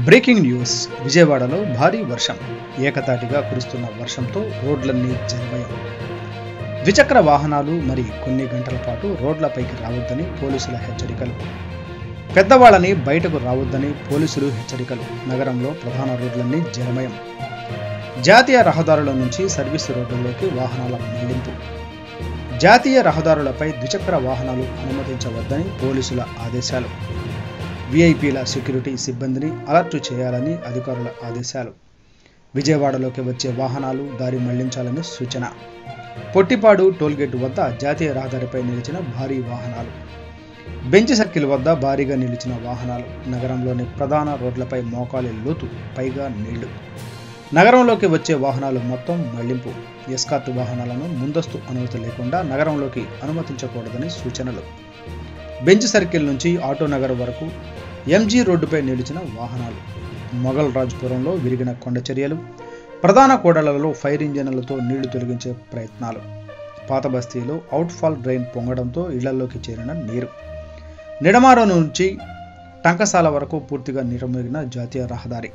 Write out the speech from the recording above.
Breaking news. విజయవాడలో భారీ వర్షం. ఏకతాటిగా కురుస్తున్న వర్షంతో రోడ్లన్నీ జలమయం. ద్విచక్ర వాహనాలు మరి కొన్ని గంటల పాటు రోడ్లపైకి రావద్దని పోలీసుల హెచ్చరికలు. పెద్దవాళ్ళని బయటకు రావద్దని పోలీసులు హెచ్చరికలు. నగరంలో ప్రధాన రోడ్లన్నీ జలమయం. జాతీయ రహదారుల నుంచి సర్వీసు రోడ్లలోకి వాహనాల మళ్లింపు. జాతీయ రహదారులపై ద్విచక్ర వాహనాలు అనుమతించవద్దని పోలీసుల ఆదేశాలు. విఐపీల సెక్యూరిటీ సిబ్బందిని అలర్ట్ చేయాలని అధికారుల ఆదేశాలు. విజయవాడలోకి వచ్చే వాహనాలు దారి మళ్లించాలని సూచన. పొట్టిపాడు టోల్గేట్ వద్ద జాతీయ రహదారిపై నిలిచిన భారీ వాహనాలు. బెంచ్ సర్కిల్ వద్ద భారీగా నిలిచిన వాహనాలు. నగరంలోని ప్రధాన రోడ్లపై మోకాలి లోతు పైగా నీళ్లు. నగరంలోకి వచ్చే వాహనాలు మొత్తం మళ్లింపు. ఎస్కార్ట్ వాహనాలను ముందస్తు అనుమతి లేకుండా నగరంలోకి అనుమతించకూడదని సూచనలు. బెంచ్ సర్కిల్ నుంచి ఆటోనగర్ వరకు ఎంజీ రోడ్డుపై నిలిచిన వాహనాలు. మొఘల్ రాజ్పురంలో విరిగిన కొండ చర్యలు. ప్రధాన కూడళ్లలో ఫైర్ ఇంజన్లతో నీళ్లు తొలగించే ప్రయత్నాలు. పాత బస్తీలో అవుట్ఫాల్ డ్రైన్ పొంగడంతో ఇళ్లలోకి చేరిన నీరు. నిడమార నుంచి టంకసాల వరకు పూర్తిగా నీరుమూగిన జాతీయ రహదారి.